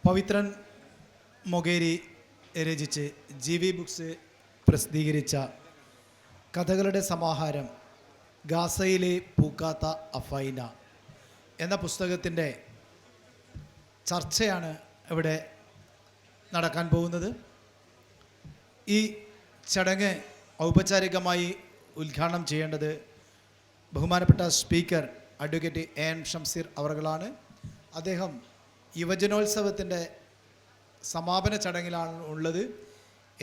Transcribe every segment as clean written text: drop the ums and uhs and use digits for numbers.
പവിത്രൻ മൊകേരി രചിച്ച് GV books പ്രസിദ്ധീകരിച്ച കഥകളുടെ സമാഹാരം ഗാസയിലെ പൂക്കാത്ത അഫൈന എന്ന പുസ്തകത്തിൻ്റെ ചർച്ചയാണ് ഇവിടെ നടക്കാൻ പോകുന്നത്. ഈ ചടങ്ങ് ഔപചാരികമായി ഉദ്ഘാടനം ചെയ്യേണ്ടത് ബഹുമാനപ്പെട്ട സ്പീക്കർ അഡ്വക്കേറ്റ് AN ഷംസീർ അവർകളാണ്. അദ്ദേഹം യുവജനോത്സവത്തിൻ്റെ സമാപന ചടങ്ങിലാണ് ഉള്ളത്.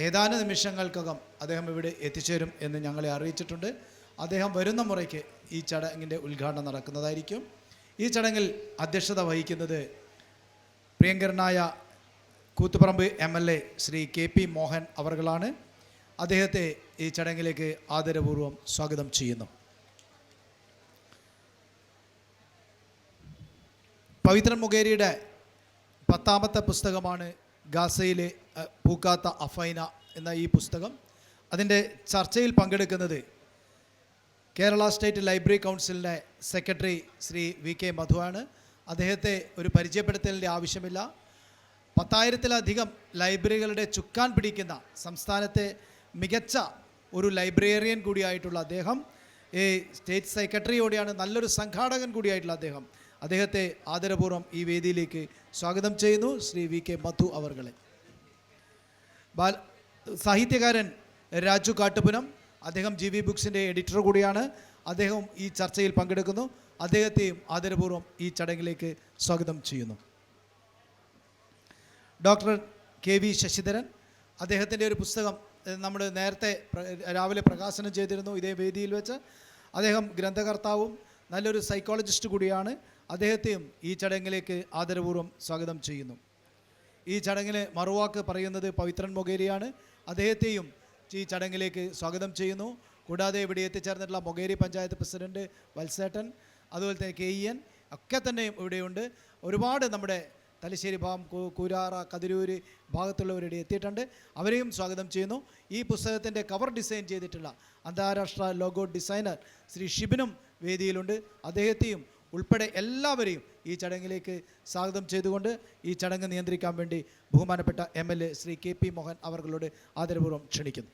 ഏതാനും നിമിഷങ്ങൾക്കകം അദ്ദേഹം ഇവിടെ എത്തിച്ചേരും എന്ന് ഞങ്ങളെ അറിയിച്ചിട്ടുണ്ട്. അദ്ദേഹം വരുന്ന മുറയ്ക്ക് ഈ ചടങ്ങിൻ്റെ ഉദ്ഘാടനം നടക്കുന്നതായിരിക്കും. ഈ ചടങ്ങിൽ അധ്യക്ഷത വഹിക്കുന്നത് പ്രിയങ്കരനായ കൂത്തുപറമ്പ് MLA ശ്രീ KP മോഹൻ അവർകളാണ്. അദ്ദേഹത്തെ ഈ ചടങ്ങിലേക്ക് ആദരപൂർവ്വം സ്വാഗതം ചെയ്യുന്നു. പവിത്രൻ മൊകേരിയുടെ 10ാമത്തെ പുസ്തകമാണ് ഗാസയിലെ പൂക്കാത്ത അഫൈന എന്ന ഈ പുസ്തകം. അതിൻ്റെ ചർച്ചയിൽ പങ്കെടുക്കുന്നത് കേരള സ്റ്റേറ്റ് ലൈബ്രറി കൗൺസിലിൻ്റെ സെക്രട്ടറി ശ്രീ VK മധു ആണ്. അദ്ദേഹത്തെ ഒരു പരിചയപ്പെടുത്തലിൻ്റെ ആവശ്യമില്ല. 10,000-ലധികം ലൈബ്രറികളുടെ ചുക്കാൻ പിടിക്കുന്ന സംസ്ഥാനത്തെ മികച്ച ഒരു ലൈബ്രറിയൻ കൂടിയായിട്ടുള്ള അദ്ദേഹം, ഈ സ്റ്റേറ്റ് സെക്രട്ടറിയോടെയാണ് നല്ലൊരു സംഘാടകൻ കൂടിയായിട്ടുള്ള അദ്ദേഹത്തെ ആദരപൂർവ്വം ഈ വേദിയിലേക്ക് സ്വാഗതം ചെയ്യുന്നു. ശ്രീ VK മധു അവർകളെ. സാഹിത്യകാരൻ രാജു കാട്ടുപുനം, അദ്ദേഹം GV ബുക്സിൻ്റെ എഡിറ്റർ കൂടിയാണ്. അദ്ദേഹം ഈ ചർച്ചയിൽ പങ്കെടുക്കുന്നു. അദ്ദേഹത്തെയും ആദരപൂർവ്വം ഈ ചടങ്ങിലേക്ക് സ്വാഗതം ചെയ്യുന്നു. ഡോക്ടർ KV ശശിധരൻ, അദ്ദേഹത്തിൻ്റെ ഒരു പുസ്തകം നമ്മൾ നേരത്തെ രാവിലെ പ്രകാശനം ചെയ്തിരുന്നു ഇതേ വേദിയിൽ വെച്ച്. അദ്ദേഹം ഗ്രന്ഥകർത്താവും നല്ലൊരു സൈക്കോളജിസ്റ്റ് കൂടിയാണ്. അദ്ദേഹത്തെയും ഈ ചടങ്ങിലേക്ക് ആദരപൂർവ്വം സ്വാഗതം ചെയ്യുന്നു. ഈ ചടങ്ങിന് മറുവാക്ക് പറയുന്നത് പവിത്രൻ മൊകേരിയാണ്. അദ്ദേഹത്തെയും ഈ ചടങ്ങിലേക്ക് സ്വാഗതം ചെയ്യുന്നു. കൂടാതെ ഇവിടെ എത്തിച്ചേർന്നിട്ടുള്ള മൊകേരി പഞ്ചായത്ത് പ്രസിഡന്റ് വത്സേട്ടൻ, അതുപോലെ തന്നെ KEN ഒക്കെ തന്നെയും ഇവിടെയുണ്ട്. ഒരുപാട് നമ്മുടെ തലശ്ശേരി ഭാഗം, കൂരാറ, കതിരൂർ ഭാഗത്തുള്ളവരുടെ എത്തിയിട്ടുണ്ട്. അവരെയും സ്വാഗതം ചെയ്യുന്നു. ഈ പുസ്തകത്തിൻ്റെ കവർ ഡിസൈൻ ചെയ്തിട്ടുള്ള അന്താരാഷ്ട്ര ലോഗോ ഡിസൈനർ ശ്രീ ഷിബിനും വേദിയിലുണ്ട്. അദ്ദേഹത്തെയും ഉൾപ്പെടെ എല്ലാവരെയും ഈ ചടങ്ങിലേക്ക് സ്വാഗതം ചെയ്തുകൊണ്ട് ഈ ചടങ്ങ് നിയന്ത്രിക്കാൻ വേണ്ടി ബഹുമാനപ്പെട്ട MLA ശ്രീ KP മോഹൻ അവർകളോട് ആദരപൂർവ്വം ക്ഷണിക്കുന്നു.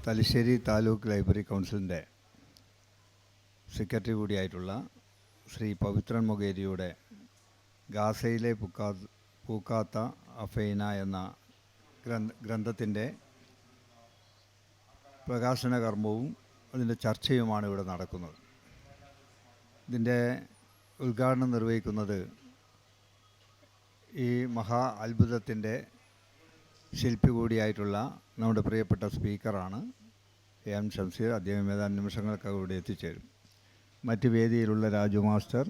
തലശ്ശേരി താലൂക്ക് ലൈബ്രറി കൗൺസിലിൻ്റെ സെക്രട്ടറി കൂടിയായിട്ടുള്ള ശ്രീ പവിത്രൻ മൊകേരിയുടെ ഗാസയിലെ പൂക്കാത്ത അഫൈന എന്ന ഗ്രന്ഥത്തിൻ്റെ പ്രകാശന കർമ്മവും അതിൻ്റെ ചർച്ചയുമാണ് ഇവിടെ നടക്കുന്നത്. ഇതിൻ്റെ ഉദ്ഘാടനം നിർവഹിക്കുന്നത് ഈ മഹാ അത്ഭുതത്തിൻ്റെ ശില്പി കൂടിയായിട്ടുള്ള നമ്മുടെ പ്രിയപ്പെട്ട സ്പീക്കറാണ് AN ഷംസീർ. അദ്ദേഹം ഏതാനും നിമിഷങ്ങൾക്കകം ഇവിടെ എത്തിച്ചേരും. മറ്റ് വേദിയിലുള്ള രാജു മാസ്റ്റർ,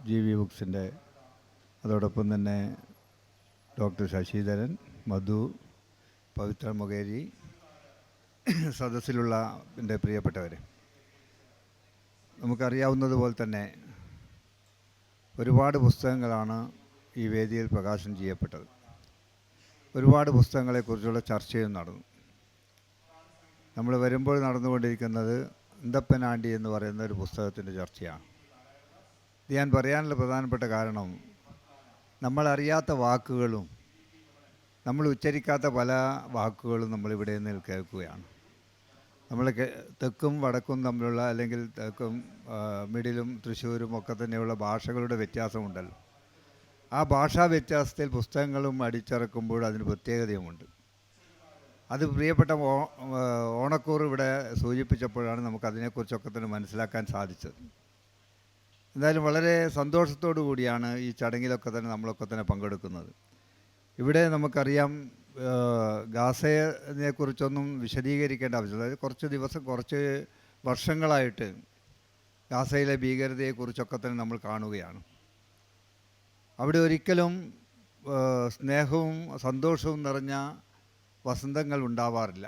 GV ബുക്സിൻ്റെ, അതോടൊപ്പം തന്നെ ഡോക്ടർ ശശിധരൻ, മധു, പവിത്രൻ മൊകേരി, സദസ്സിലുള്ള എൻ്റെ പ്രിയപ്പെട്ടവരെ, നമുക്കറിയാവുന്നതുപോലെ തന്നെ ഒരുപാട് പുസ്തകങ്ങളാണ് ഈ വേദിയിൽ പ്രകാശനം ചെയ്യപ്പെട്ടത്. ഒരുപാട് പുസ്തകങ്ങളെക്കുറിച്ചുള്ള ചർച്ചയും നടന്നു. നമ്മൾ വരുമ്പോൾ നടന്നുകൊണ്ടിരിക്കുന്നത് എന്തപ്പനാണ്ടി എന്ന് പറയുന്ന ഒരു പുസ്തകത്തിൻ്റെ ചർച്ചയാണ്. ഇത് ഞാൻ പറയാനുള്ള പ്രധാനപ്പെട്ട കാരണം, നമ്മളറിയാത്ത വാക്കുകളും നമ്മൾ ഉച്ചരിക്കാത്ത പല വാക്കുകളും നമ്മളിവിടെ നിന്ന് കേൾക്കുകയാണ്. നമ്മൾ തെക്കും വടക്കും തമ്മിലുള്ള, അല്ലെങ്കിൽ തെക്കും മിഡിലും തൃശ്ശൂരും ഒക്കെ തന്നെയുള്ള ഭാഷകളുടെ വ്യത്യാസമുണ്ടല്ലോ. ആ ഭാഷാ വ്യത്യാസത്തിൽ പുസ്തകങ്ങളും അടിച്ചിറക്കുമ്പോൾ അതിന് പ്രത്യേകതയുമുണ്ട്. അത് പ്രിയപ്പെട്ട ഓണക്കൂർ ഇവിടെ സൂചിപ്പിച്ചപ്പോഴാണ് നമുക്കതിനെക്കുറിച്ചൊക്കെ തന്നെ മനസ്സിലാക്കാൻ സാധിച്ചത്. എന്തായാലും വളരെ സന്തോഷത്തോടു കൂടിയാണ് ഈ ചടങ്ങിലൊക്കെ തന്നെ നമ്മളൊക്കെ തന്നെ പങ്കെടുക്കുന്നത്. ഇവിടെ നമുക്കറിയാം, ഗാസയെക്കുറിച്ചൊന്നും വിശദീകരിക്കേണ്ട ആവശ്യമില്ല. കുറച്ച് വർഷങ്ങളായിട്ട് ഗാസയിലെ ഭീകരതയെക്കുറിച്ചൊക്കെ തന്നെ നമ്മൾ കാണുകയാണ്. അവിടെ ഒരിക്കലും സ്നേഹവും സന്തോഷവും നിറഞ്ഞ വസന്തങ്ങൾ ഉണ്ടാവാറില്ല.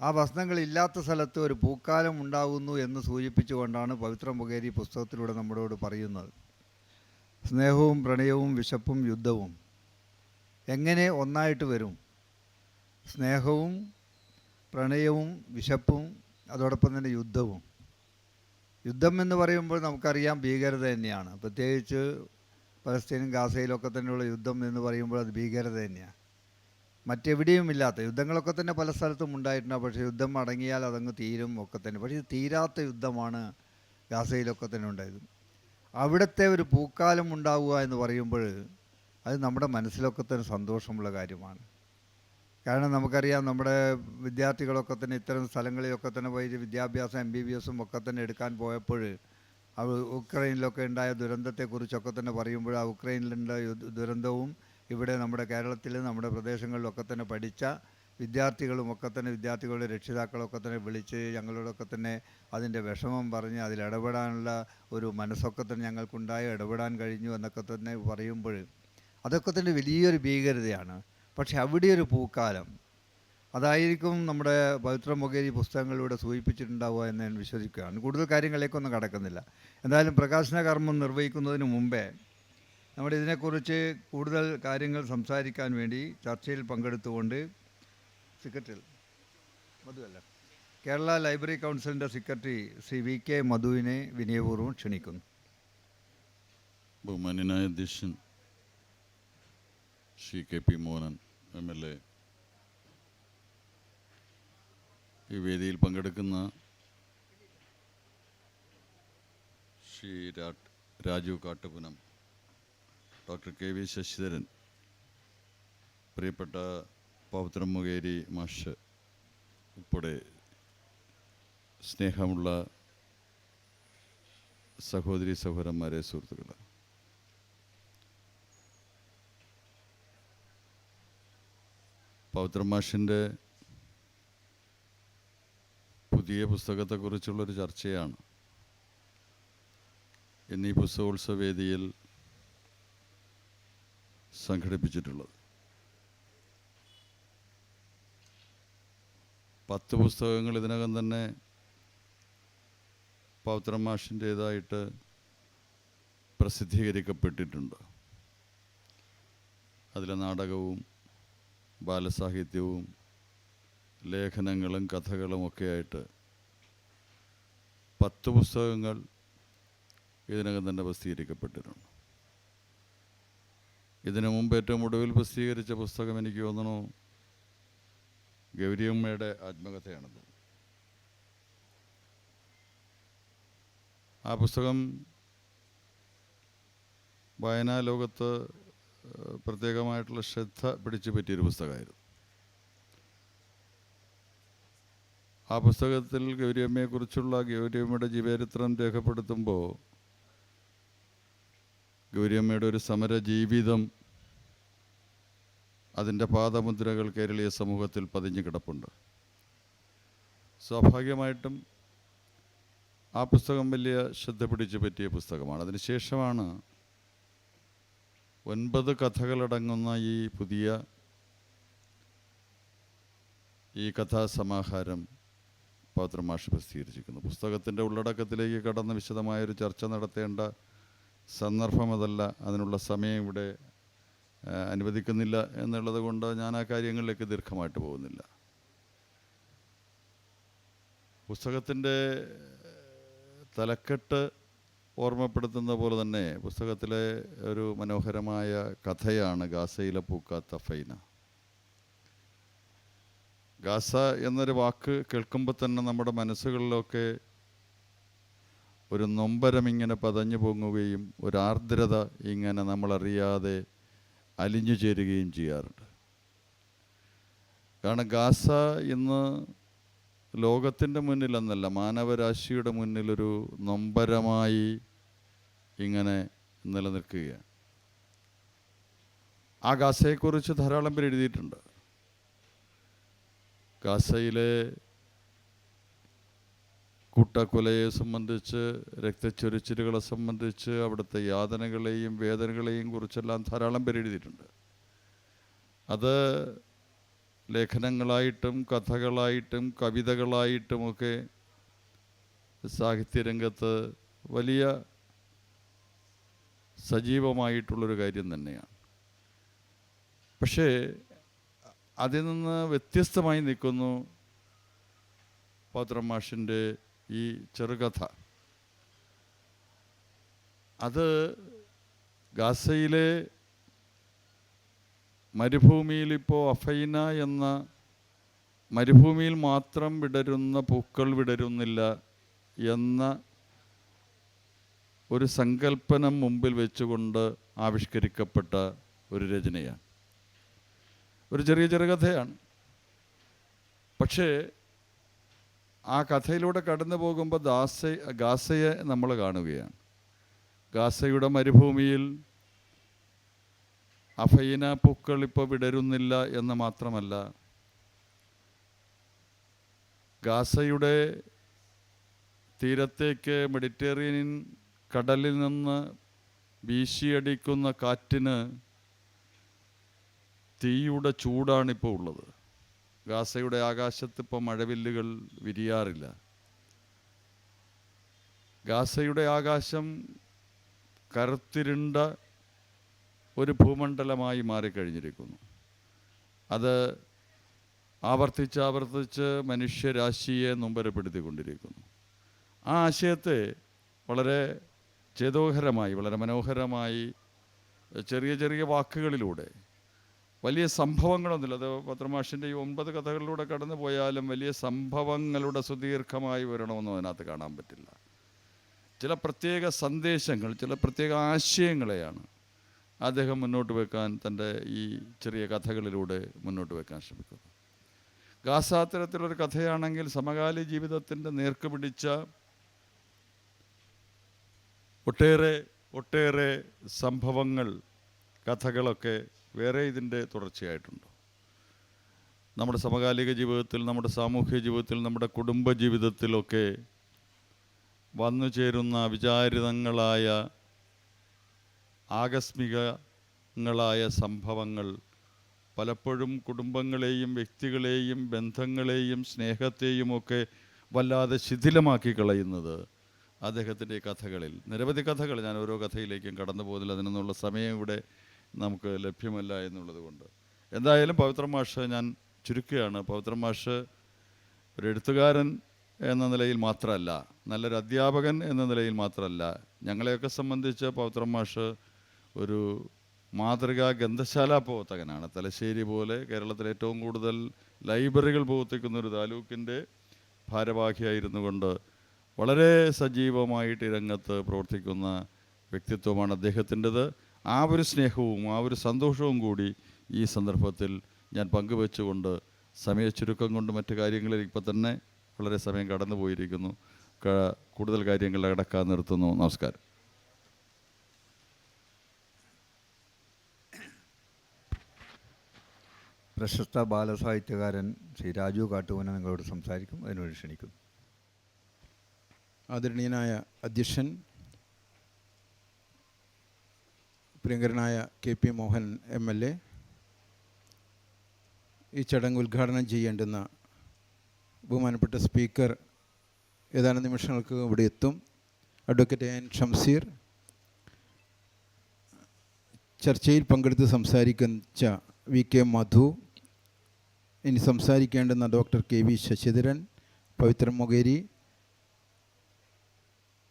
ആ വസ്ത്രങ്ങളില്ലാത്ത സ്ഥലത്ത് ഒരു പൂക്കാലം ഉണ്ടാകുന്നു എന്ന് സൂചിപ്പിച്ചുകൊണ്ടാണ് പവിത്ര മുഖേരി പുസ്തകത്തിലൂടെ നമ്മളോട് പറയുന്നത്. സ്നേഹവും പ്രണയവും വിശപ്പും യുദ്ധവും എങ്ങനെ ഒന്നായിട്ട് വരും? സ്നേഹവും പ്രണയവും വിശപ്പും അതോടൊപ്പം തന്നെ യുദ്ധവും. യുദ്ധം എന്ന് പറയുമ്പോൾ നമുക്കറിയാം ഭീകരത തന്നെയാണ്. പ്രത്യേകിച്ച് പലസ്തീനും ഗാസയിലൊക്കെ തന്നെയുള്ള യുദ്ധം എന്ന് പറയുമ്പോൾ അത് ഭീകരത തന്നെയാണ്. മറ്റെവിടെയും ഇല്ലാത്ത യുദ്ധങ്ങളൊക്കെ തന്നെ പല സ്ഥലത്തും ഉണ്ടായിട്ടുണ്ട്. പക്ഷേ യുദ്ധം അടങ്ങിയാൽ അതങ്ങ് തീരും ഒക്കെ തന്നെ. പക്ഷേ ഇത് തീരാത്ത യുദ്ധമാണ് ഗാസയിലൊക്കെ തന്നെ ഉണ്ടായത്. അവിടുത്തെ ഒരു പൂക്കാലം ഉണ്ടാവുക എന്ന് പറയുമ്പോൾ അത് നമ്മുടെ മനസ്സിലൊക്കെ തന്നെ സന്തോഷമുള്ള കാര്യമാണ്. കാരണം നമുക്കറിയാം നമ്മുടെ വിദ്യാർത്ഥികളൊക്കെ തന്നെ ഇത്തരം സ്ഥലങ്ങളിലൊക്കെ തന്നെ പോയി വിദ്യാഭ്യാസം MBBS ഒക്കെ തന്നെ എടുക്കാൻ പോയപ്പോൾ ഉക്രൈനിലൊക്കെ ഉണ്ടായ ദുരന്തത്തെക്കുറിച്ചൊക്കെ തന്നെ പറയുമ്പോൾ ആ ഉക്രൈനിലുണ്ടായ ദുരന്തവും ഇവിടെ നമ്മുടെ കേരളത്തിൽ നമ്മുടെ പ്രദേശങ്ങളിലൊക്കെ തന്നെ പഠിച്ച വിദ്യാർത്ഥികളുമൊക്കെ തന്നെ വിദ്യാർത്ഥികളുടെ രക്ഷിതാക്കളൊക്കെ തന്നെ വിളിച്ച് ഞങ്ങളോടൊക്കെ തന്നെ അതിൻ്റെ വിഷമം പറഞ്ഞ് അതിലിടപെടാനുള്ള ഒരു മനസ്സൊക്കെ തന്നെ ഞങ്ങൾക്കുണ്ടായി, ഇടപെടാൻ കഴിഞ്ഞു എന്നൊക്കെ തന്നെ പറയുമ്പോൾ അതൊക്കെ തന്നെ വലിയൊരു ഭീകരതയാണ്. പക്ഷെ അവിടെ ഒരു പൂക്കാലം അതായിരിക്കും നമ്മുടെ പവിത്ര മുഖേരി പുസ്തകങ്ങളിലൂടെ സൂചിപ്പിച്ചിട്ടുണ്ടാവുക എന്ന് ഞാൻ വിശ്വസിക്കുകയാണ്. കൂടുതൽ കാര്യങ്ങളിലേക്കൊന്നും കടക്കുന്നില്ല. എന്തായാലും പ്രകാശന കർമ്മം നിർവഹിക്കുന്നതിന് മുമ്പേ നമ്മുടെ ഇതിനെക്കുറിച്ച് കൂടുതൽ കാര്യങ്ങൾ സംസാരിക്കാൻ വേണ്ടി ചർച്ചയിൽ പങ്കെടുത്തുകൊണ്ട് കേരള ലൈബ്രറി കൗൺസിലിൻ്റെ സെക്രട്ടറി ശ്രീ VK മധുവിനെ വിനയപൂർവ്വം ക്ഷണിക്കുന്നു. ബഹുമാന്യനായ അധ്യക്ഷൻ ശ്രീ KP മോഹനൻ MLA, ഈ വേദിയിൽ പങ്കെടുക്കുന്ന ശ്രീ രാജു കാട്ടുപുനം, ഡോക്ടർ KV ശശിധരൻ, പ്രിയപ്പെട്ട പവിത്ര മുഖേരി മാഷ് ഉൾപ്പെടെ സ്നേഹമുള്ള സഹോദരി സഹോദരന്മാരെ, സുഹൃത്തുക്കളെ, പവിത്ര മാഷിൻ്റെ പുതിയ പുസ്തകത്തെക്കുറിച്ചുള്ളൊരു ചർച്ചയാണ് ഇന്ന് ഈ പുസ്തകോത്സവ വേദിയിൽ സംഘടിപ്പിച്ചിട്ടുള്ളത്. 10 പുസ്തകങ്ങൾ ഇതിനകം തന്നെ പവിത്ര മാഷിൻ്റേതായിട്ട് പ്രസിദ്ധീകരിക്കപ്പെട്ടിട്ടുണ്ട്. അതിലെ നാടകവും ബാലസാഹിത്യവും ലേഖനങ്ങളും കഥകളും ഒക്കെ ആയിട്ട് 10 പുസ്തകങ്ങൾ ഇതിനകം തന്നെ പ്രസിദ്ധീകരിക്കപ്പെട്ടിട്ടുണ്ട്. ഇതിനു മുമ്പ് ഏറ്റവും ഒടുവിൽ പ്രസിദ്ധീകരിച്ച പുസ്തകം എനിക്ക് തോന്നുന്നു ഗൗരിയമ്മയുടെ ആത്മകഥയാണത്. ആ പുസ്തകം വായനാ ലോകത്ത് പ്രത്യേകമായിട്ടുള്ള ശ്രദ്ധ പിടിച്ചു പറ്റിയൊരു പുസ്തകമായിരുന്നു. ആ പുസ്തകത്തിൽ ഗൗരിയമ്മയെക്കുറിച്ചുള്ള ഗൗരിയമ്മയുടെ ജീവചരിത്രം രേഖപ്പെടുത്തുമ്പോൾ ഗൗരിയമ്മയുടെ ഒരു സമര ജീവിതം, അതിൻ്റെ പാദമുദ്രകൾ കേരളീയ സമൂഹത്തിൽ പതിഞ്ഞു കിടപ്പുണ്ട്. സ്വാഭാവികമായിട്ടും ആ പുസ്തകം വലിയ ശ്രദ്ധ പിടിച്ചു പറ്റിയ പുസ്തകമാണ്. അതിനുശേഷമാണ് 9 കഥകളടങ്ങുന്ന ഈ പുതിയ കഥാസമാഹാരം പവിത്ര മാഷ് പ്രസിദ്ധീകരിച്ചിരിക്കുന്നു. പുസ്തകത്തിൻ്റെ ഉള്ളടക്കത്തിലേക്ക് കടന്ന് വിശദമായൊരു ചർച്ച നടത്തേണ്ട സന്ദർഭം അതല്ല, അതിനുള്ള സമയം ഇവിടെ അനുവദിക്കുന്നില്ല എന്നുള്ളത് കൊണ്ട് ഞാൻ ആ കാര്യങ്ങളിലേക്ക് ദീർഘമായിട്ട് പോകുന്നില്ല. പുസ്തകത്തിൻ്റെ തലക്കെട്ട് ഓർമ്മപ്പെടുത്തുന്ന പോലെ തന്നെ പുസ്തകത്തിലെ ഒരു മനോഹരമായ കഥയാണ് ഗാസയിലെ പൂക്കാത്ത ഫൈന. ഗാസ എന്നൊരു വാക്ക് കേൾക്കുമ്പോൾ തന്നെ നമ്മുടെ മനസ്സുകളിലൊക്കെ ഒരു നൊമ്പരം ഇങ്ങനെ പതഞ്ഞു പൊങ്ങുകയും ഒരു ആർദ്രത ഇങ്ങനെ നമ്മളറിയാതെ അലിഞ്ഞു ചേരുകയും ചെയ്യാറുണ്ട്. കാരണം ഗാസ ഇന്ന് ലോകത്തിൻ്റെ മുന്നിലെന്നല്ല, മാനവരാശിയുടെ മുന്നിലൊരു നൊമ്പരമായി ഇങ്ങനെ നിലനിൽക്കുകയാണ്. ആ ഗാസയെക്കുറിച്ച് ധാരാളം പേര് എഴുതിയിട്ടുണ്ട്. ഗാസയിലെ കൂട്ടക്കൊലയെ സംബന്ധിച്ച്, രക്തച്ചൊരിച്ചിലുകളെ സംബന്ധിച്ച്, അവിടുത്തെ യാതനകളെയും വേദനകളെയും കുറിച്ചെല്ലാം ധാരാളം പേര് എഴുതിയിട്ടുണ്ട്. അത് ലേഖനങ്ങളായിട്ടും കഥകളായിട്ടും കവിതകളായിട്ടുമൊക്കെ സാഹിത്യരംഗത്ത് വലിയ സജീവമായിട്ടുള്ളൊരു കാര്യം തന്നെയാണ്. പക്ഷേ അതിൽ നിന്ന് വ്യത്യസ്തമായി നിൽക്കുന്നു പൗത്രം മാഷിൻ്റെ ഈ ചെറുകഥ. അത് ഗാസയിലെ മരുഭൂമിയിൽ ഇപ്പോൾ അഫൈന എന്ന മരുഭൂമിയിൽ മാത്രം വിടരുന്ന പൂക്കൾ വിടരുന്നില്ല എന്ന ഒരു സങ്കല്പനം മുമ്പിൽ വെച്ചുകൊണ്ട് ആവിഷ്കരിക്കപ്പെട്ട ഒരു രചനയാണ്. ഒരു ചെറിയ ചെറുകഥയാണ്. പക്ഷേ ആ കഥയിലൂടെ കടന്നു പോകുമ്പോൾ ഗാസയെ നമ്മൾ കാണുകയാണ്. ഗാസയുടെ മരുഭൂമിയിൽ അഫൈന പൂക്കൾ ഇപ്പോൾ വിടരുന്നില്ല എന്ന് മാത്രമല്ല, ഗാസയുടെ തീരത്തേക്ക് മെഡിറ്ററേനിയൻ കടലിൽ നിന്ന് വീശിയടിക്കുന്ന കാറ്റിന് തീയുടെ ചൂടാണിപ്പോൾ ഉള്ളത്. ഗാസയുടെ ആകാശത്ത് ഇപ്പോൾ മഴവില്ലുകൾ വിരിയാറില്ല. ഗാസയുടെ ആകാശം കറുത്തിരുണ്ട ഒരു ഭൂമണ്ഡലമായി മാറിക്കഴിഞ്ഞിരിക്കുന്നു. അത് ആവർത്തിച്ച് മനുഷ്യരാശിയെ നൊമ്പരപ്പെടുത്തിക്കൊണ്ടിരിക്കുന്നു. ആ ആശയത്തെ വളരെ ചേതോഹരമായി, വളരെ മനോഹരമായി, ചെറിയ ചെറിയ വാക്കുകളിലൂടെ, വലിയ സംഭവങ്ങളൊന്നുമില്ല. അത് പത്രമാഷിൻ്റെ ഈ 9 കഥകളിലൂടെ കടന്നു പോയാലും വലിയ സംഭവങ്ങളുടെ സുദീർഘമായി വരണമെന്നും അതിനകത്ത് കാണാൻ പറ്റില്ല. ചില പ്രത്യേക സന്ദേശങ്ങൾ, ചില പ്രത്യേക ആശയങ്ങളെയാണ് അദ്ദേഹം മുന്നോട്ട് വെക്കാൻ, തൻ്റെ ഈ ചെറിയ കഥകളിലൂടെ മുന്നോട്ട് വെക്കാൻ ശ്രമിക്കുന്നു. ഗാസ അത്തരത്തിലൊരു കഥയാണെങ്കിൽ സമകാലീന ജീവിതത്തിൻ്റെ നേർക്ക് പിടിച്ച ഒട്ടേറെ സംഭവങ്ങൾ, കഥകളൊക്കെ വേറെ ഇതിൻ്റെ തുടർച്ചയായിട്ടുണ്ട്. നമ്മുടെ സമകാലിക ജീവിതത്തിൽ, നമ്മുടെ സാമൂഹ്യ ജീവിതത്തിൽ, നമ്മുടെ കുടുംബ ജീവിതത്തിലൊക്കെ വന്നു ചേരുന്ന വിചാരിതങ്ങളായ ആകസ്മികങ്ങളായ സംഭവങ്ങൾ പലപ്പോഴും കുടുംബങ്ങളെയും വ്യക്തികളെയും ബന്ധങ്ങളെയും സ്നേഹത്തെയുമൊക്കെ വല്ലാതെ ശിഥിലമാക്കി കളയുന്നത് അദ്ദേഹത്തിൻ്റെ കഥകളിൽ. നിരവധി കഥകൾ, ഞാൻ ഓരോ കഥയിലേക്കും കടന്നു പോകുന്നില്ല, അതിനൊന്നുള്ള സമയം ഇവിടെ നമുക്ക് ലഭ്യമല്ല എന്നുള്ളത് കൊണ്ട്. എന്തായാലും പവിത്രം മാഷ്, ഞാൻ ചുരുക്കുകയാണ്, പവിത്രം മാഷ് ഒരു എഴുത്തുകാരൻ എന്ന നിലയിൽ മാത്രമല്ല, നല്ലൊരു അധ്യാപകൻ എന്ന നിലയിൽ മാത്രമല്ല, ഞങ്ങളെയൊക്കെ സംബന്ധിച്ച് പവിത്രം മാഷ് ഒരു മാതൃകാ ഗ്രന്ഥശാല പ്രവർത്തകനാണ്. തലശ്ശേരി പോലെ കേരളത്തിലെ ഏറ്റവും കൂടുതൽ ലൈബ്രറികൾ പ്രവർത്തിക്കുന്ന ഒരു താലൂക്കിൻ്റെ ഭാരവാഹിയായിരുന്നു കൊണ്ട് വളരെ സജീവമായിട്ട് ഈ രംഗത്ത് പ്രവർത്തിക്കുന്ന വ്യക്തിത്വമാണ് അദ്ദേഹത്തിൻ്റെത്. ആ ഒരു സ്നേഹവും ആ ഒരു സന്തോഷവും കൂടി ഈ സന്ദർഭത്തിൽ ഞാൻ പങ്കുവെച്ചുകൊണ്ട്, സമയച്ചുരുക്കം കൊണ്ട് മറ്റു കാര്യങ്ങളിൽ ഇപ്പം തന്നെ വളരെ സമയം കടന്നു പോയിരിക്കുന്നു, കൂടുതൽ കാര്യങ്ങൾ അടക്കാൻ നിർത്തുന്നു. നമസ്കാരം. പ്രശസ്ത ബാലസാഹിത്യകാരൻ ശ്രീ രാജു കാട്ടുവന നിങ്ങളോട് സംസാരിക്കും. അതിനുവേണ്ടി ക്ഷണിക്കുന്നു. ആദരണീയനായ അധ്യക്ഷൻ, പ്രിയങ്കരനായ KP മോഹൻ MLA, ഈ ചടങ്ങ് ഉദ്ഘാടനം ചെയ്യേണ്ടുന്ന ബഹുമാനപ്പെട്ട സ്പീക്കർ ഏതാനും നിമിഷങ്ങൾക്ക് ഇവിടെ എത്തും. അഡ്വക്കേറ്റ് AN ഷംസീർ, ചർച്ചയിൽ പങ്കെടുത്ത് സംസാരിച്ച VK മധു, ഇനി സംസാരിക്കേണ്ടുന്ന doctor KV Sasidharan, Pavithran Mokeri,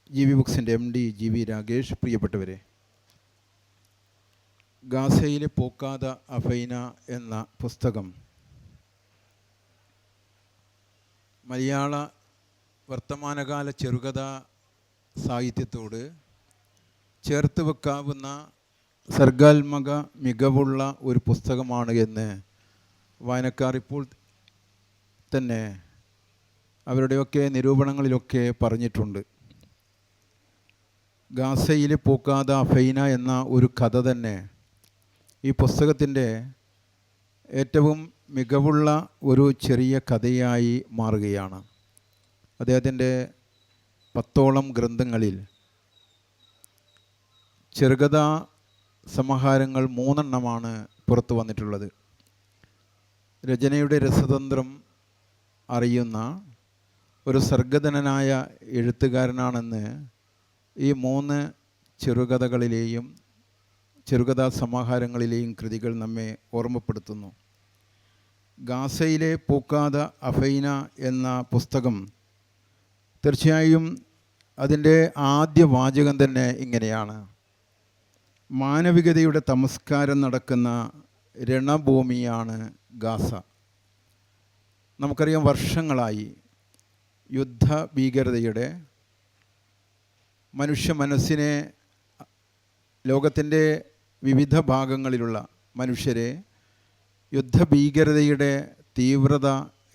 GV ബുക്സിൻ്റെ MD GV രാഗേഷ്, പ്രിയപ്പെട്ടവരെ, ഗാസയിലെ പോക്കാത അഫൈന എന്ന പുസ്തകം മലയാള വർത്തമാനകാല ചെറുകഥാ സാഹിത്യത്തോട് ചേർത്ത് വെക്കാവുന്ന സർഗാത്മക മികവുള്ള ഒരു പുസ്തകമാണ് എന്ന് വായനക്കാർ ഇപ്പോൾ തന്നെ അവരുടെയൊക്കെ നിരൂപണങ്ങളിലൊക്കെ പറഞ്ഞിട്ടുണ്ട്. ഗാസയിലെ പോക്കാത അഫൈന എന്ന ഒരു കഥ തന്നെ ഈ പുസ്തകത്തിൻ്റെ ഏറ്റവും മികവുള്ള ഒരു ചെറിയ കഥയായി മാറുകയാണ്. അദ്ദേഹത്തിൻ്റെ 10ഓളം ഗ്രന്ഥങ്ങളിൽ ചെറുകഥാ സമാഹാരങ്ങൾ 3 പുറത്തു വന്നിട്ടുള്ളത്. രചനയുടെ രസതന്ത്രം അറിയുന്ന ഒരു സർഗധനനായ എഴുത്തുകാരനാണെന്ന് ഈ 3 ചെറുകഥാ സമാഹാരങ്ങളിലെയും കൃതികൾ നമ്മെ ഓർമ്മപ്പെടുത്തുന്നു. ഗാസയിലെ പൂക്കാത അഫൈന എന്ന പുസ്തകം തീർച്ചയായും അതിൻ്റെ ആദ്യ വാചകം തന്നെ ഇങ്ങനെയാണ്: മാനവികതയുടെ തമസ്കാരം നടക്കുന്ന രണഭൂമിയാണ് ഗാസ. നമുക്കറിയാം, വർഷങ്ങളായി യുദ്ധഭീകരതയുടെ മനുഷ്യ മനസ്സിനെ, ലോകത്തിൻ്റെ വിവിധ ഭാഗങ്ങളിലുള്ള മനുഷ്യരെ യുദ്ധഭീകരതയുടെ തീവ്രത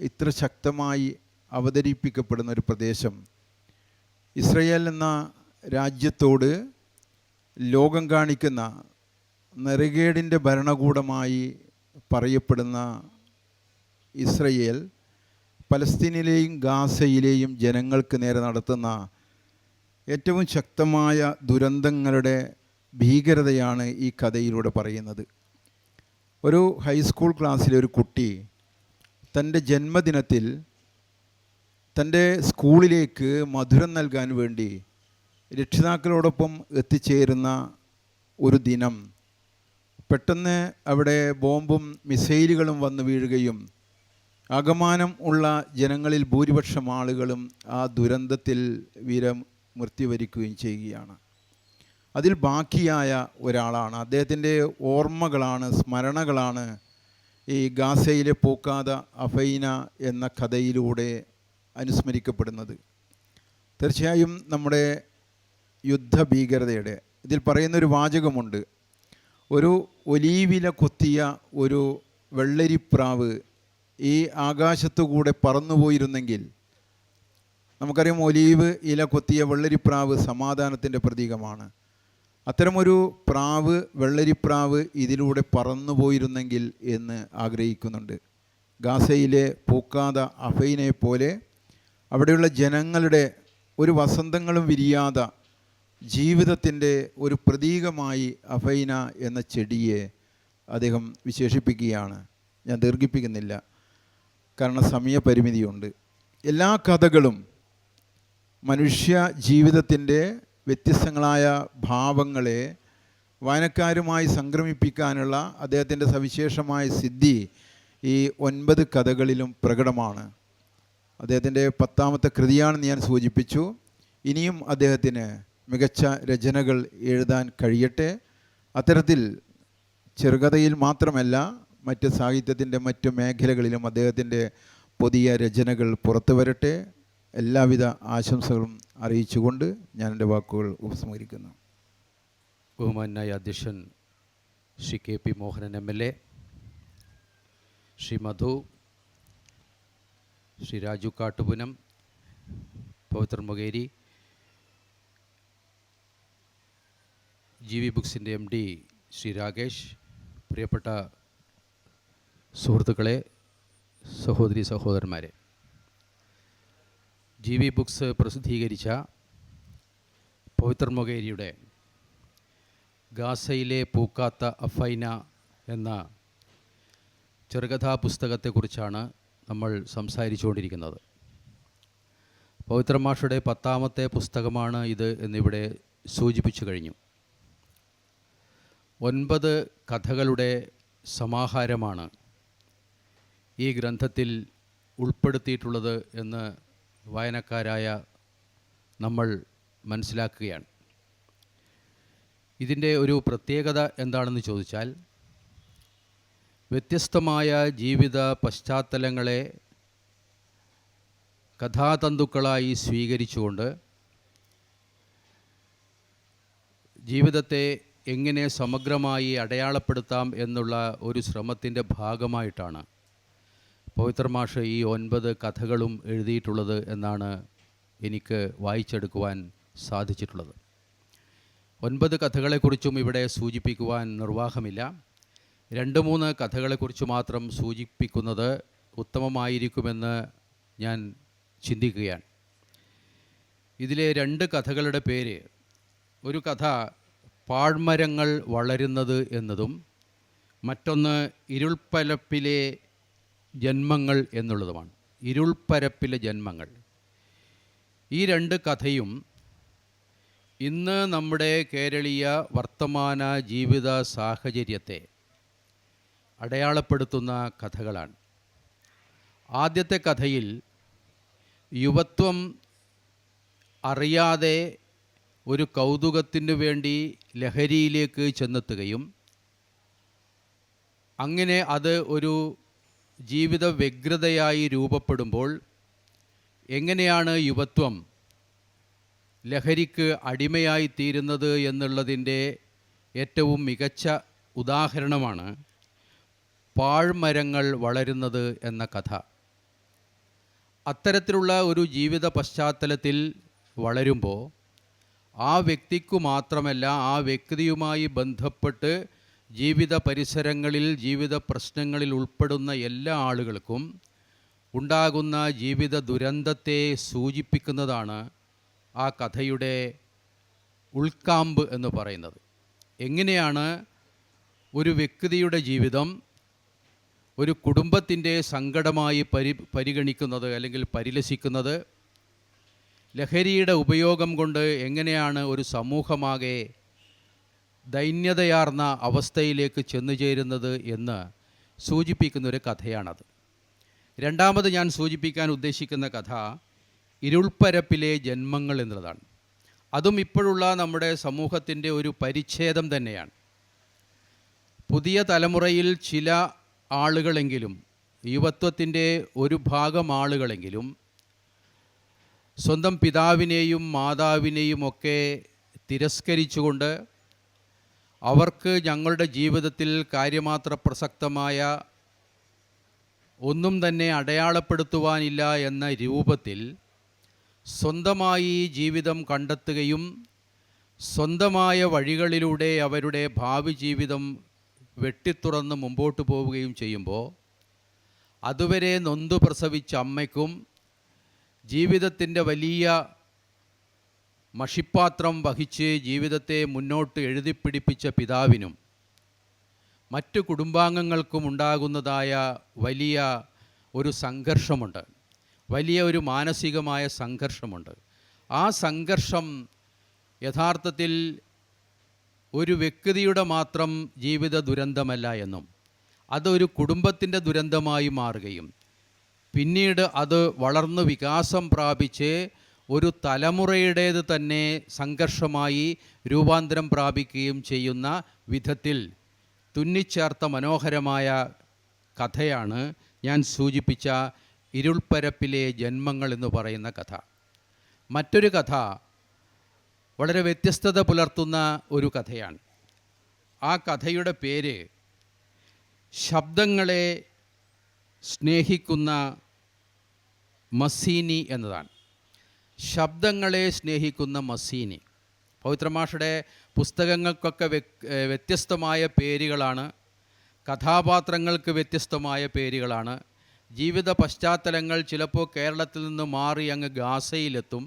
ഇത്ര ശക്തമായി അവതരിപ്പിക്കപ്പെടുന്ന ഒരു പ്രദേശം. ഇസ്രയേൽ എന്ന രാജ്യത്തോട് ലോകം കാണിക്കുന്ന നെറുകേടിൻ്റെ ഭരണകൂടമായി പറയപ്പെടുന്ന ഇസ്രയേൽ പലസ്തീനിലെയും ഗാസയിലെയും ജനങ്ങൾക്ക് നേരെ നടത്തുന്ന ഏറ്റവും ശക്തമായ ദുരന്തങ്ങളുടെ ഭീകരതയാണ് ഈ കഥയിലൂടെ പറയുന്നത്. ഒരു ഹൈസ്കൂൾ ക്ലാസ്സിലെ ഒരു കുട്ടി തൻ്റെ ജന്മദിനത്തിൽ തൻ്റെ സ്കൂളിലേക്ക് മധുരം നൽകാൻ വേണ്ടി രക്ഷിതാക്കളോടൊപ്പം എത്തിച്ചേരുന്ന ഒരു ദിനം പെട്ടെന്ന് അവിടെ ബോംബും മിസൈലുകളും വന്നു വീഴുകയും ആകമാനം ഉള്ള ജനങ്ങളിൽ ഭൂരിപക്ഷം ആളുകളും ആ ദുരന്തത്തിൽ വീരമൃത്യു വരിക്കുകയും ചെയ്യുകയാണ്. അതിൽ ബാക്കിയായ ഒരാളാണ്, അദ്ദേഹത്തിൻ്റെ ഓർമ്മകളാണ്, സ്മരണകളാണ് ഈ ഗാസയിലെ പൂക്കാത അഫൈന എന്ന കഥയിലൂടെ അനുസ്മരിക്കപ്പെടുന്നത്. തീർച്ചയായും നമ്മുടെ യുദ്ധഭീകരതയുടെ ഇതിൽ പറയുന്നൊരു വാചകമുണ്ട്: ഒരു ഒലീവില കൊത്തിയ ഒരു വെള്ളരിപ്രാവ് ഈ ആകാശത്തുകൂടെ പറന്നുപോയിരുന്നെങ്കിൽ, നമുക്കറിയാം ഒലീവ് ഇല കൊത്തിയ വെള്ളരിപ്രാവ് സമാധാനത്തിൻ്റെ പ്രതീകമാണ്. അത്തരമൊരു പ്രാവ്, വെള്ളരിപ്രാവ് ഇതിലൂടെ പറന്നുപോയിരുന്നെങ്കിൽ എന്ന് ആഗ്രഹിക്കുന്നുണ്ട്. ഗാസയിലെ പൂക്കാത അഫൈനെ പോലെ അവിടെയുള്ള ജനങ്ങളുടെ ഒരു വസന്തങ്ങളും വിരിയാത ജീവിതത്തിൻ്റെ ഒരു പ്രതീകമായി അഫൈന എന്ന ചെടിയെ അദ്ദേഹം വിശേഷിപ്പിക്കുകയാണ്. ഞാൻ ദീർഘിപ്പിക്കുന്നില്ല, കാരണം സമയപരിമിതിയുണ്ട്. എല്ലാ കഥകളും മനുഷ്യ ജീവിതത്തിൻ്റെ വ്യത്യസ്തങ്ങളായ ഭാവങ്ങളെ വായനക്കാരുമായി സംക്രമിപ്പിക്കാനുള്ള അദ്ദേഹത്തിൻ്റെ സവിശേഷമായ സിദ്ധി ഈ 9 കഥകളിലും പ്രകടമാണ്. അദ്ദേഹത്തിൻ്റെ 10ാമത്തെ കൃതിയാണെന്ന് ഞാൻ സൂചിപ്പിച്ചു. ഇനിയും അദ്ദേഹത്തിന് മികച്ച രചനകൾ എഴുതാൻ കഴിയട്ടെ. അത്തരത്തിൽ ചെറുകഥയിൽ മാത്രമല്ല, മറ്റ് സാഹിത്യത്തിൻ്റെ മറ്റു മേഖലകളിലും അദ്ദേഹത്തിൻ്റെ പുതിയ രചനകൾ പുറത്തു വരട്ടെ. എല്ലാവിധ ആശംസകളും അറിയിച്ചുകൊണ്ട് ഞാൻ എൻ്റെ വാക്കുകൾ ഉപസംഹരിക്കുന്നു. ബഹുമാനായ അധ്യക്ഷൻ Shri K P Mohanan MLA, Shri Madhu, Shri Raju Kattupunam, Pavithra Mokeri, GV ബുക്സിൻ്റെ MD ശ്രീ രാകേഷ്, പ്രിയപ്പെട്ട സുഹൃത്തുക്കളെ, സഹോദരി സഹോദരന്മാരെ, GV ബുക്സ് പ്രസിദ്ധീകരിച്ച പവിത്ര മൊകേരിയുടെ ഗാസയിലെ പൂക്കാത്ത അഫൈന എന്ന ചെറുകഥാ പുസ്തകത്തെക്കുറിച്ചാണ് നമ്മൾ സംസാരിച്ചുകൊണ്ടിരിക്കുന്നത്. പവിത്ര മാഷയുടെ 10ാമത്തെ പുസ്തകമാണ് ഇത് എന്നിവിടെ സൂചിപ്പിച്ചു കഴിഞ്ഞു. 9 കഥകളുടെ സമാഹാരമാണ് ഈ ഗ്രന്ഥത്തിൽ ഉൾപ്പെടുത്തിയിട്ടുള്ളത് എന്ന് വായനക്കാരായ നമ്മൾ മനസ്സിലാക്കുകയാണ്. ഇതിൻ്റെ ഒരു പ്രത്യേകത എന്താണെന്ന് ചോദിച്ചാൽ, വ്യത്യസ്തമായ ജീവിത പശ്ചാത്തലങ്ങളെ കഥാതന്തുക്കളായി സ്വീകരിച്ചുകൊണ്ട് ജീവിതത്തെ എങ്ങനെ സമഗ്രമായി അടയാളപ്പെടുത്താം എന്നുള്ള ഒരു ശ്രമത്തിൻ്റെ ഭാഗമായിട്ടാണ് പവിത്ര മാഷ് ഈ 9 കഥകളും എഴുതിയിട്ടുള്ളത് എന്നാണ് എനിക്ക് വായിച്ചെടുക്കുവാൻ സാധിച്ചിട്ടുള്ളത്. 9 കഥകളെക്കുറിച്ചും ഇവിടെ സൂചിപ്പിക്കുവാൻ നിർവാഹമില്ല. 2-3 കഥകളെക്കുറിച്ച് മാത്രം സൂചിപ്പിക്കുന്നത് ഉത്തമമായിരിക്കുമെന്ന് ഞാൻ ചിന്തിക്കുകയാണ്. ഇതിലെ 2 കഥകളുടെ പേര്, ഒരു കഥ പാഴ്മരങ്ങൾ വളരുന്നത് എന്നതും മറ്റൊന്ന് ഇരുൾപ്പലപ്പിലെ ജന്മങ്ങൾ എന്നുള്ളതുമാണ്. ഇരുൾപ്പരപ്പിലെ ജന്മങ്ങൾ. ഈ രണ്ട് കഥയും ഇന്ന് നമ്മുടെ കേരളീയ വർത്തമാന ജീവിത സാഹചര്യത്തെ അടയാളപ്പെടുത്തുന്ന കഥകളാണ്. ആദ്യത്തെ കഥയിൽ യുവത്വം അറിയാതെ ഒരു കൗതുകത്തിനു വേണ്ടി ലഹരിയിലേക്ക് ചെന്നെത്തുകയും അങ്ങനെ അത് ഒരു ജീവിത വ്യഗ്രതയായി രൂപപ്പെടുമ്പോൾ എങ്ങനെയാണ് യുവത്വം ലഹരിക്ക് അടിമയായി തീരുന്നത് എന്നുള്ളതിൻ്റെ ഏറ്റവും മികച്ച ഉദാഹരണമാണ് പാഴ്മരങ്ങൾ വളരുന്നത് എന്ന കഥ. അത്തരത്തിലുള്ള ഒരു ജീവിത പശ്ചാത്തലത്തിൽ വളരുമ്പോൾ ആ വ്യക്തിക്കു മാത്രമല്ല, ആ വ്യക്തിയുമായി ബന്ധപ്പെട്ട് ജീവിത പരിസരങ്ങളിൽ ജീവിത പ്രശ്നങ്ങളിൽ ഉൾപ്പെടുന്ന എല്ലാ ആളുകൾക്കും ഉണ്ടാകുന്ന ജീവിത ദുരന്തത്തെ സൂചിപ്പിക്കുന്നതാണ് ആ കഥയുടെ ഉൾക്കാമ്പ് എന്ന് പറയുന്നത്. എങ്ങനെയാണ് ഒരു വ്യക്തിയുടെ ജീവിതം ഒരു കുടുംബത്തിൻ്റെ സങ്കടമായി പരിഗണിക്കുന്നത് അല്ലെങ്കിൽ പരിലസിക്കുന്നത്, ലഹരിയുടെ ഉപയോഗം കൊണ്ട് എങ്ങനെയാണ് ഒരു സമൂഹമാകെ ദൈന്യതയാർന്ന അവസ്ഥയിലേക്ക് ചെന്നു ചേരുന്നത് എന്ന് സൂചിപ്പിക്കുന്നൊരു കഥയാണത്. രണ്ടാമത് ഞാൻ സൂചിപ്പിക്കാൻ ഉദ്ദേശിക്കുന്ന കഥ ഇരുൾപ്പരപ്പിലെ ജന്മങ്ങൾ എന്നുള്ളതാണ്. അതും ഇപ്പോഴുള്ള നമ്മുടെ സമൂഹത്തിൻ്റെ ഒരു പരിച്ഛേദം തന്നെയാണ്. പുതിയ തലമുറയിൽ ചില ആളുകളെങ്കിലും, യുവത്വത്തിൻ്റെ ഒരു ഭാഗം ആളുകളെങ്കിലും സ്വന്തം പിതാവിനെയും മാതാവിനെയും ഒക്കെ തിരസ്കരിച്ചുകൊണ്ട് അവർക്ക് ഞങ്ങളുടെ ജീവിതത്തിൽ കാര്യമാത്ര പ്രസക്തമായ ഒന്നും തന്നെ അടയാളപ്പെടുത്തുവാനില്ല എന്ന രൂപത്തിൽ സ്വന്തമായി ജീവിതം കണ്ടെത്തുകയും സ്വന്തമായ വഴികളിലൂടെ അവരുടെ ഭാവി ജീവിതം വെട്ടിത്തുറന്ന് മുമ്പോട്ട് പോവുകയും ചെയ്യുമ്പോൾ അതുവരെ നൊന്തു പ്രസവിച്ച അമ്മയ്ക്കും ജീവിതത്തിൻ്റെ വലിയ മഷിപ്പാത്രം വഹിച്ച് ജീവിതത്തെ മുന്നോട്ട് എഴുതിപ്പിടിപ്പിച്ച പിതാവിനും മറ്റു കുടുംബാംഗങ്ങൾക്കും ഉണ്ടാകുന്നതായ വലിയ ഒരു സംഘർഷമുണ്ട്, വലിയ ഒരു മാനസികമായ സംഘർഷമുണ്ട്. ആ സംഘർഷം യഥാർത്ഥത്തിൽ ഒരു വ്യക്തിയുടെ മാത്രം ജീവിത ദുരന്തമല്ല എന്നും അതൊരു കുടുംബത്തിൻ്റെ ദുരന്തമായി മാറുകയും പിന്നീട് അത് വളർന്ന് വികാസം പ്രാപിച്ച് ഒരു തലമുറയുടേത് തന്നെ സംഘർഷമായി രൂപാന്തരം പ്രാപിക്കുകയും ചെയ്യുന്ന വിധത്തിൽ തുന്നിച്ചേർത്ത മനോഹരമായ കഥയാണ് ഞാൻ സൂചിപ്പിച്ച ഇരുൾപ്പരപ്പിലെ ജന്മങ്ങൾ എന്ന് പറയുന്ന കഥ. മറ്റൊരു കഥ വളരെ വ്യത്യസ്തത പുലർത്തുന്ന ഒരു കഥയാണ്. ആ കഥയുടെ പേര് ശബ്ദങ്ങളെ സ്നേഹിക്കുന്ന മസീനി എന്നതാണ്. ശബ്ദങ്ങളെ സ്നേഹിക്കുന്ന മസീനി. പവിത്രമാഷയുടെ പുസ്തകങ്ങൾക്കൊക്കെ വ്യത്യസ്തമായ പേരുകളാണ്, കഥാപാത്രങ്ങൾക്ക് വ്യത്യസ്തമായ പേരുകളാണ്. ജീവിത പശ്ചാത്തലങ്ങൾ ചിലപ്പോൾ കേരളത്തിൽ നിന്ന് മാറി അങ്ങ് ഗാസയിലെത്തും,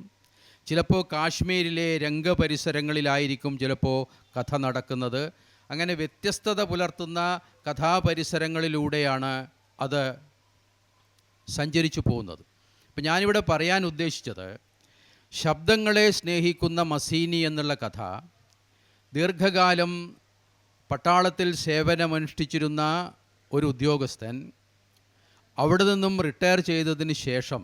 ചിലപ്പോൾ കാശ്മീരിലെ രംഗപരിസരങ്ങളിലായിരിക്കും ചിലപ്പോൾ കഥ നടക്കുന്നത്. അങ്ങനെ വ്യത്യസ്തത പുലർത്തുന്ന കഥാപരിസരങ്ങളിലൂടെയാണ് അത് സഞ്ചരിച്ചു പോകുന്നത്. ഇപ്പം ഞാനിവിടെ പറയാൻ ഉദ്ദേശിച്ചത് ശബ്ദങ്ങളെ സ്നേഹിക്കുന്ന മസീനി എന്നുള്ള കഥ ദീർഘകാലം പട്ടാളത്തിൽ സേവനമനുഷ്ഠിച്ചിരുന്ന ഒരു ഉദ്യോഗസ്ഥൻ അവിടെ നിന്നും റിട്ടയർ ചെയ്തതിന് ശേഷം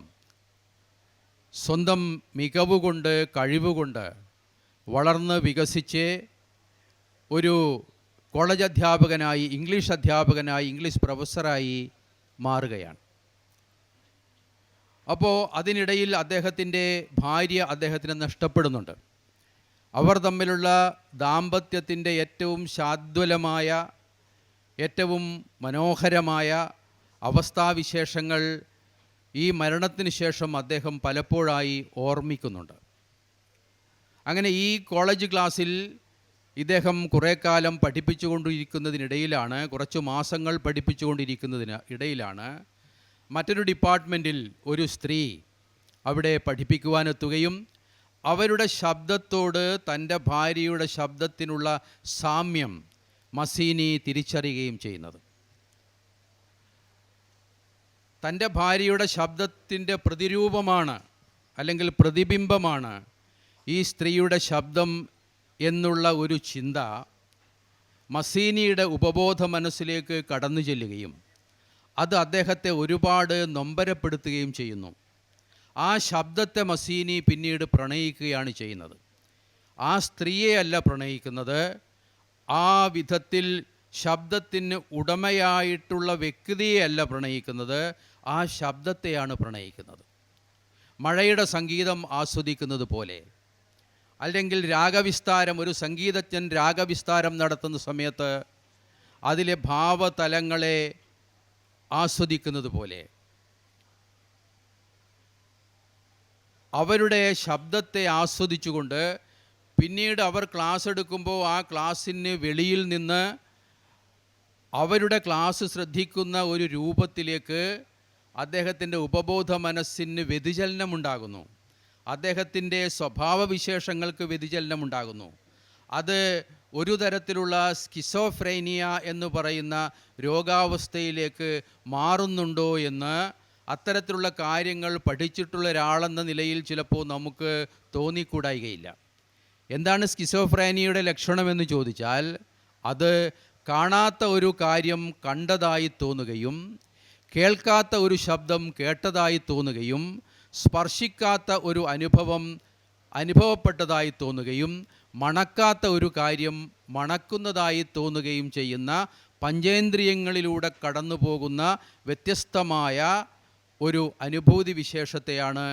സ്വന്തം മികവുകൊണ്ട് കഴിവുകൊണ്ട് വളർന്ന് വികസിച്ച് ഒരു കോളേജ് അധ്യാപകനായി, ഇംഗ്ലീഷ് അധ്യാപകനായി, ഇംഗ്ലീഷ് പ്രൊഫസറായി മാറുകയാണ്. അപ്പോൾ അതിനിടയിൽ അദ്ദേഹത്തിൻ്റെ ഭാര്യ അദ്ദേഹത്തിന് നഷ്ടപ്പെടുന്നുണ്ട്. അവർ തമ്മിലുള്ള ദാമ്പത്യത്തിൻ്റെ ഏറ്റവും ശാദ്വലമായ, ഏറ്റവും മനോഹരമായ അവസ്ഥാവിശേഷങ്ങൾ ഈ മരണത്തിന് ശേഷം അദ്ദേഹം പലപ്പോഴായി ഓർമ്മിക്കുന്നുണ്ട്. അങ്ങനെ ഈ കോളേജ് ക്ലാസ്സിൽ ഇദ്ദേഹം കുറേ കാലം പഠിപ്പിച്ചുകൊണ്ടിരിക്കുന്നതിനിടയിലാണ്, കുറച്ച് മാസങ്ങൾ പഠിപ്പിച്ചുകൊണ്ടിരിക്കുന്നതിന് ഇടയിലാണ് മറ്റൊരു ഡിപ്പാർട്ട്മെൻറ്റിൽ ഒരു സ്ത്രീ അവിടെ പഠിപ്പിക്കുവാനെത്തുകയും അവരുടെ ശബ്ദത്തോട് തൻ്റെ ഭാര്യയുടെ ശബ്ദത്തിനുള്ള സാമ്യം മസീനി തിരിച്ചറിയുകയും ചെയ്യുന്നത്. തൻ്റെ ഭാര്യയുടെ ശബ്ദത്തിൻ്റെ പ്രതിരൂപമാണ് അല്ലെങ്കിൽ പ്രതിബിംബമാണ് ഈ സ്ത്രീയുടെ ശബ്ദം എന്നുള്ള ഒരു ചിന്ത മസീനിയുടെ ഉപബോധ മനസ്സിലേക്ക് കടന്നു ചെല്ലുകയും അത് അദ്ദേഹത്തെ ഒരുപാട് നൊമ്പരപ്പെടുത്തുകയും ചെയ്യുന്നു. ആ ശബ്ദത്തെ മസീനി പിന്നീട് പ്രണയിക്കുകയാണ് ചെയ്യുന്നത്. ആ സ്ത്രീയെ അല്ല പ്രണയിക്കുന്നത്, ആ വിധത്തിൽ ശബ്ദത്തിന് ഉടമയായിട്ടുള്ള വ്യക്തിയെയല്ല പ്രണയിക്കുന്നത്, ആ ശബ്ദത്തെയാണ് പ്രണയിക്കുന്നത്. മഴയുടെ സംഗീതം ആസ്വദിക്കുന്നത് പോലെ, അല്ലെങ്കിൽ രാഗവിസ്താരം, ഒരു സംഗീതജ്ഞൻ രാഗവിസ്താരം നടത്തുന്ന സമയത്ത് അതിലെ ഭാവതലങ്ങളെ ആസ്വദിക്കുന്നത് പോലെ അവരുടെ ശബ്ദത്തെ ആസ്വദിച്ചുകൊണ്ട് പിന്നീട് അവർ ക്ലാസ് എടുക്കുമ്പോൾ ആ ക്ലാസ്സിന് വെളിയിൽ നിന്ന് അവരുടെ ക്ലാസ് ശ്രദ്ധിക്കുന്ന ഒരു രൂപത്തിലേക്ക് അദ്ദേഹത്തിൻ്റെ ഉപബോധ മനസ്സിന് വ്യതിചലനമുണ്ടാകുന്നു. അദ്ദേഹത്തിൻ്റെ സ്വഭാവവിശേഷങ്ങൾക്ക് വ്യതിചലനമുണ്ടാകുന്നു. അത് ഒരു തരത്തിലുള്ള സ്കിസോഫ്രേനിയ എന്ന് പറയുന്ന രോഗാവസ്ഥയിലേക്ക് മാറുന്നുണ്ടോ എന്ന് അത്തരത്തിലുള്ള കാര്യങ്ങൾ പഠിച്ചിട്ടുള്ള ഒരാളെന്ന നിലയിൽ ചിലപ്പോൾ നമുക്ക് തോന്നിക്കൂടായികയില്ല. എന്താണ് സ്കിസോഫ്രേനിയയുടെ ലക്ഷണമെന്ന് ചോദിച്ചാൽ, അത് കാണാത്ത ഒരു കാര്യം കണ്ടതായി തോന്നുകയും കേൾക്കാത്ത ഒരു ശബ്ദം കേട്ടതായി തോന്നുകയും സ്പർശിക്കാത്ത ഒരു അനുഭവം അനുഭവപ്പെട്ടതായി തോന്നുകയും മണക്കാത്ത ഒരു കാര്യം മണക്കുന്നതായി തോന്നുകയും ചെയ്യുന്ന പഞ്ചേന്ദ്രിയങ്ങളിലൂടെ കടന്നു പോകുന്ന വ്യത്യസ്തമായ ഒരു അനുഭൂതി വിശേഷത്തെയാണ്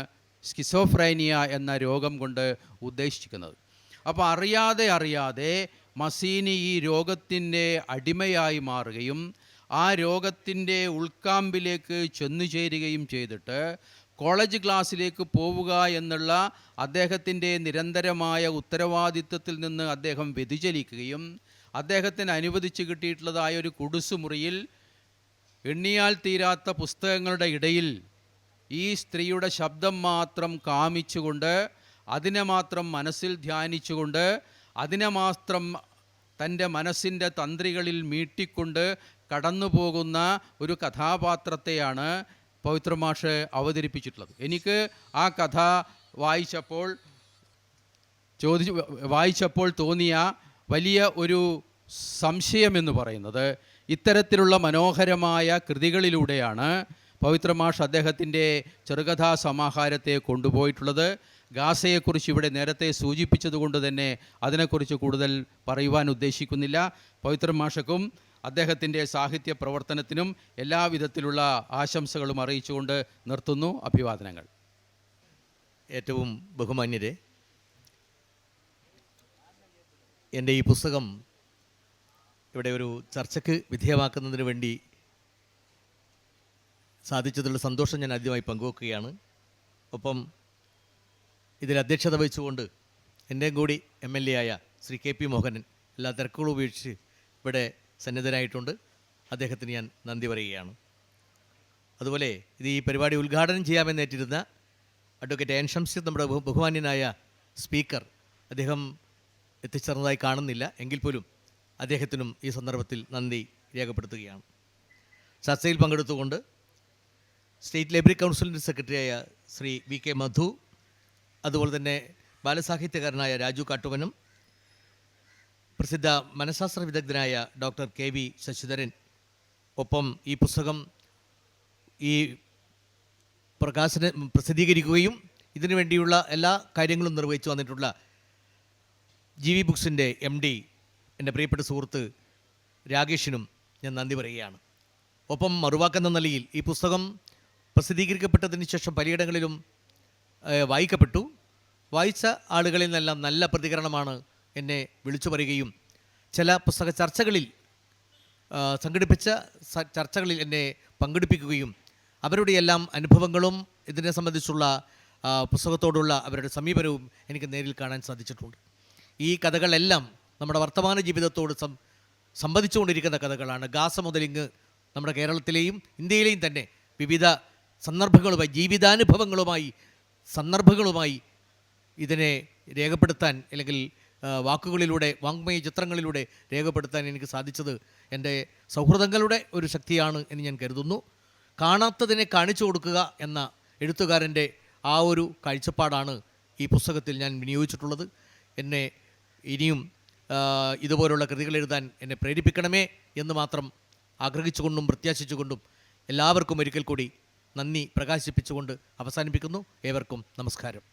സ്കിസോഫ്രേനിയ എന്ന രോഗം കൊണ്ട് ഉദ്ദേശിക്കുന്നത്. അപ്പോൾ അറിയാതെ മസീനി ഈ രോഗത്തിൻ്റെ അടിമയായി മാറുകയും ആ രോഗത്തിൻ്റെ ഉൾക്കാമ്പിലേക്ക് ചെന്നു ചേരുകയും ചെയ്തിട്ട് കോളേജ് ക്ലാസ്സിലേക്ക് പോവുക എന്നുള്ള അദ്ദേഹത്തിൻ്റെ നിരന്തരമായ ഉത്തരവാദിത്വത്തിൽ നിന്ന് അദ്ദേഹം വ്യതിചലിക്കുകയും അദ്ദേഹത്തിന് അനുവദിച്ച് കിട്ടിയിട്ടുള്ളതായ ഒരു കുടുസുമുറിയിൽ എണ്ണിയാൽ തീരാത്ത പുസ്തകങ്ങളുടെ ഇടയിൽ ഈ സ്ത്രീയുടെ ശബ്ദം മാത്രം കാമിച്ചുകൊണ്ട്, അതിനെ മാത്രം മനസ്സിൽ ധ്യാനിച്ചുകൊണ്ട്, അതിനെ മാത്രം തൻ്റെ മനസ്സിൻ്റെ തന്ത്രികളിൽ മീട്ടിക്കൊണ്ട് കടന്നു പോകുന്ന ഒരു കഥാപാത്രത്തെയാണ് പവിത്രമാഷ് അവതരിപ്പിച്ചിട്ടുള്ളത്. എനിക്ക് ആ കഥ വായിച്ചപ്പോൾ തോന്നിയ വലിയ ഒരു സംശയമെന്ന് പറയുന്നത്, ഇത്തരത്തിലുള്ള മനോഹരമായ കൃതികളിലൂടെയാണ് പവിത്രമാഷ് അദ്ദേഹത്തിൻ്റെ ചെറുകഥാ സമാഹാരത്തെ കൊണ്ടുപോയിട്ടുള്ളത്. ഗാസയെക്കുറിച്ച് ഇവിടെ നേരത്തെ സൂചിപ്പിച്ചതുകൊണ്ട് തന്നെ അതിനെക്കുറിച്ച് കൂടുതൽ പറയുവാൻ ഉദ്ദേശിക്കുന്നില്ല. പവിത്രമാഷക്കും അദ്ദേഹത്തിൻ്റെ സാഹിത്യ പ്രവർത്തനത്തിനും എല്ലാവിധത്തിലുള്ള ആശംസകളും അറിയിച്ചുകൊണ്ട് നിർത്തുന്നു. അഭിവാദനങ്ങൾ. ഏറ്റവും ബഹുമാന്യരെ, എൻ്റെ ഈ പുസ്തകം ഇവിടെ ഒരു ചർച്ചയ്ക്ക് വിധേയമാക്കുന്നതിന് വേണ്ടി സാധിച്ചതിലുള്ള സന്തോഷം ഞാൻ ആദ്യമായി പങ്കുവെക്കുകയാണ്. ഒപ്പം ഇതിൽ അധ്യക്ഷത വഹിച്ചുകൊണ്ട് എൻ്റെയും കൂടി MLA ആയ ശ്രീ KP മോഹനൻ എല്ലാ തിരക്കുകളും ഉപേക്ഷിച്ച് ഇവിടെ സന്നിധനായിട്ടുണ്ട്. അദ്ദേഹത്തിന് ഞാൻ നന്ദി പറയുകയാണ്. അതുപോലെ ഇത് ഈ പരിപാടി ഉദ്ഘാടനം ചെയ്യാമെന്നേറ്റിരുന്ന അഡ്വക്കേറ്റ് എൻ ഷംസീർ, നമ്മുടെ ബഹുമാന്യനായ സ്പീക്കർ, അദ്ദേഹം എത്തിച്ചേർന്നതായി കാണുന്നില്ല. എങ്കിൽ പോലും അദ്ദേഹത്തിനും ഈ സന്ദർഭത്തിൽ നന്ദി രേഖപ്പെടുത്തുകയാണ്. ചർച്ചയിൽ പങ്കെടുത്തുകൊണ്ട് സ്റ്റേറ്റ് ലൈബ്രറി കൗൺസിലിൻ്റെ സെക്രട്ടറിയായ ശ്രീ VK മധു, അതുപോലെ തന്നെ ബാലസാഹിത്യകാരനായ രാജു കാട്ടുവനും, പ്രസിദ്ധ മനഃശാസ്ത്ര വിദഗ്ധനായ ഡോക്ടർ KV ശശിധരൻ, ഒപ്പം ഈ പുസ്തകം ഈ പ്രസിദ്ധീകരിക്കുകയും ഇതിനു വേണ്ടിയുള്ള എല്ലാ കാര്യങ്ങളും നിർവഹിച്ചു വന്നിട്ടുള്ള GV ബുക്സിൻ്റെ MD എൻ്റെ പ്രിയപ്പെട്ട സുഹൃത്ത് രാകേഷിനും ഞാൻ നന്ദി പറയുകയാണ്. ഒപ്പം മറുവാക്കെന്ന നിലയിൽ ഈ പുസ്തകം പ്രസിദ്ധീകരിക്കപ്പെട്ടതിന് ശേഷം പലയിടങ്ങളിലും വായിക്കപ്പെട്ടു. വായിച്ച ആളുകളിൽ നിന്നെല്ലാം നല്ല പ്രതികരണമാണ് എന്നെ വിളിച്ചു പറയുകയും ചില പുസ്തക ചർച്ചകളിൽ സംഘടിപ്പിച്ച ചർച്ചകളിൽ എന്നെ പങ്കെടുപ്പിക്കുകയും അവരുടെ എല്ലാം അനുഭവങ്ങളും ഇതിനെ സംബന്ധിച്ചുള്ള പുസ്തകത്തോടുള്ള അവരുടെ സമീപനവും എനിക്ക് നേരിൽ കാണാൻ സാധിച്ചിട്ടുണ്ട്. ഈ കഥകളെല്ലാം നമ്മുടെ വർത്തമാന ജീവിതത്തോട് സംബന്ധിച്ചുകൊണ്ടിരിക്കുന്ന കഥകളാണ്. ഗാസ മുതലിങ്ങ് നമ്മുടെ കേരളത്തിലെയും ഇന്ത്യയിലെയും തന്നെ വിവിധ സന്ദർഭങ്ങളുമായി, ജീവിതാനുഭവങ്ങളുമായി, സന്ദർഭങ്ങളുമായി ഇതിനെ രേഖപ്പെടുത്താൻ, അല്ലെങ്കിൽ വാക്കുകളിലൂടെ, വാങ്മയ ചിത്രങ്ങളിലൂടെ രേഖപ്പെടുത്താൻ എനിക്ക് സാധിച്ചത് എൻ്റെ സൗഹൃദങ്ങളുടെ ഒരു ശക്തിയാണ് എന്ന് ഞാൻ കരുതുന്നു. കാണാത്തതിനെ കാണിച്ചു കൊടുക്കുക എന്ന എഴുത്തുകാരൻ്റെ ആ ഒരു കാഴ്ചപ്പാടാണ് ഈ പുസ്തകത്തിൽ ഞാൻ വിനിയോഗിച്ചിട്ടുള്ളത്. എന്നെ ഇനിയും ഇതുപോലുള്ള കൃതികൾ എഴുതാൻ എന്നെ പ്രേരിപ്പിക്കണമേ എന്ന് മാത്രം ആഗ്രഹിച്ചുകൊണ്ടും പ്രത്യാശിച്ചുകൊണ്ടും എല്ലാവർക്കും ഒരിക്കൽ കൂടി നന്ദി പ്രകാശിപ്പിച്ചുകൊണ്ട് അവസാനിപ്പിക്കുന്നു. ഏവർക്കും നമസ്കാരം.